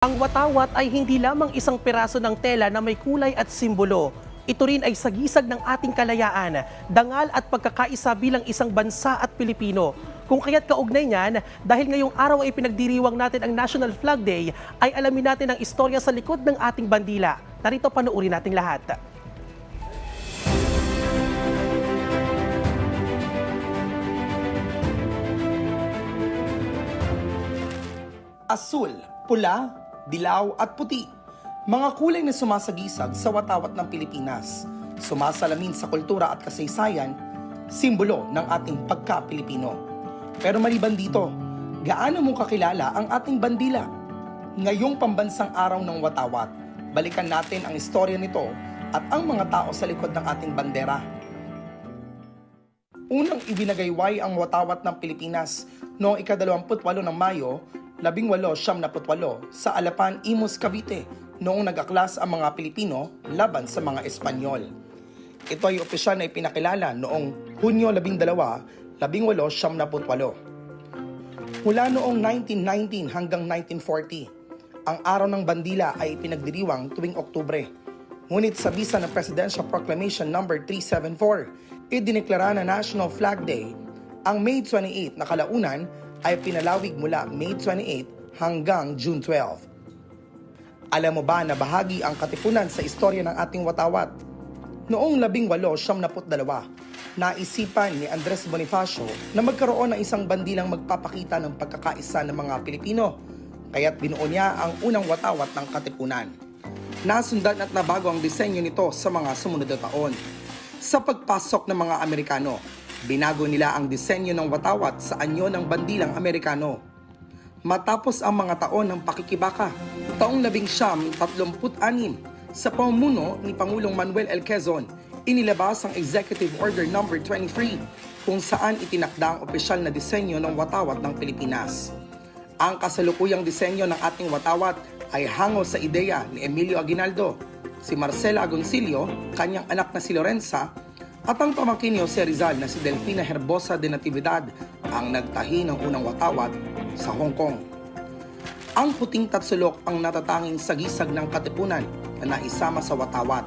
Ang watawat ay hindi lamang isang piraso ng tela na may kulay at simbolo. Ito rin ay sagisag ng ating kalayaan, dangal at pagkakaisa bilang isang bansa at Pilipino. Kung kaya't kaugnay niyan, dahil ngayong araw ay pinagdiriwang natin ang National Flag Day, ay alamin natin ang istorya sa likod ng ating bandila. Narito panoorin nating lahat. Asul, pula, dilaw at puti. Mga kulay na sumasagisag sa watawat ng Pilipinas. Sumasalamin sa kultura at kasaysayan, simbolo ng ating pagka-Pilipino. Pero maliban dito, gaano mo kakilala ang ating bandila? Ngayong pambansang araw ng watawat, balikan natin ang istorya nito at ang mga tao sa likod ng ating bandera. Unang ibinagayway ang watawat ng Pilipinas noong ika-28 ng Mayo 1878 sa Alapan, Imus, Cavite noong nag-aklas ang mga Pilipino laban sa mga Espanyol. Ito ay opisyal na ipinakilala noong Hunyo 12, 1878. Mula noong 1919 hanggang 1940, ang Araw ng Bandila ay pinagdiriwang tuwing Oktubre. Ngunit sa bisa ng Presidential Proclamation No. 374, idineklara na National Flag Day ang May 28 na kalaunan ay pinalawig mula May 28 hanggang June 12. Alam mo ba na bahagi ang katipunan sa istorya ng ating watawat? Noong 1872, naisipan ni Andres Bonifacio na magkaroon ng isang bandilang magpapakita ng pagkakaisa ng mga Pilipino, kaya't binuo niya ang unang watawat ng katipunan. Nasundan at nabago ang disenyo nito sa mga sumunod na taon. Sa pagpasok ng mga Amerikano, binago nila ang disenyo ng watawat sa anyo ng bandilang Amerikano. Matapos ang mga taon ng pakikibaka, taong 1936, sa pamumuno ni Pangulong Manuel L. Quezon, inilabas ang Executive Order No. 23 kung saan itinakda ang opisyal na disenyo ng watawat ng Pilipinas. Ang kasalukuyang disenyo ng ating watawat ay hango sa ideya ni Emilio Aguinaldo, si Marcela Agoncillo, kanyang anak na si Lorenza, at ang pamangkin ni Jose Rizal na si Delfina Herbosa de Natividad ang nagtahi ng unang watawat sa Hong Kong. Ang puting tatsulok ang natatanging sagisag ng katipunan na naisama sa watawat.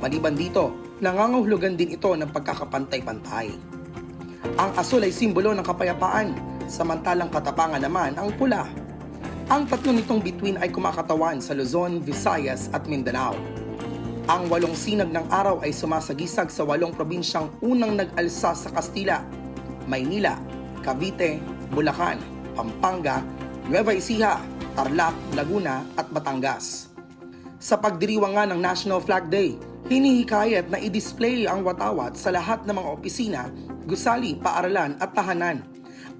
Maliban dito, nangangahulugan din ito ng pagkakapantay-pantay. Ang asul ay simbolo ng kapayapaan, samantalang katapangan naman ang pula. Ang tatlo nitong bituin ay kumakatawan sa Luzon, Visayas at Mindanao. Ang 8 sinag ng araw ay sumasagisag sa 8 probinsyang unang nag-alsa sa Kastila: Maynila, Cavite, Bulacan, Pampanga, Nueva Ecija, Tarlac, Laguna at Batangas. Sa pagdiriwang nga ng National Flag Day, hinihikayat na i-display ang watawat sa lahat ng mga opisina, gusali, paaralan at tahanan.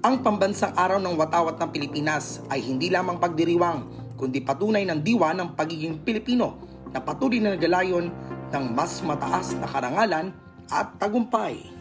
Ang pambansang araw ng watawat ng Pilipinas ay hindi lamang pagdiriwang, kundi patunay ng diwa ng pagiging Pilipino na patuloy na naggalayon ng mas mataas na karangalan at tagumpay.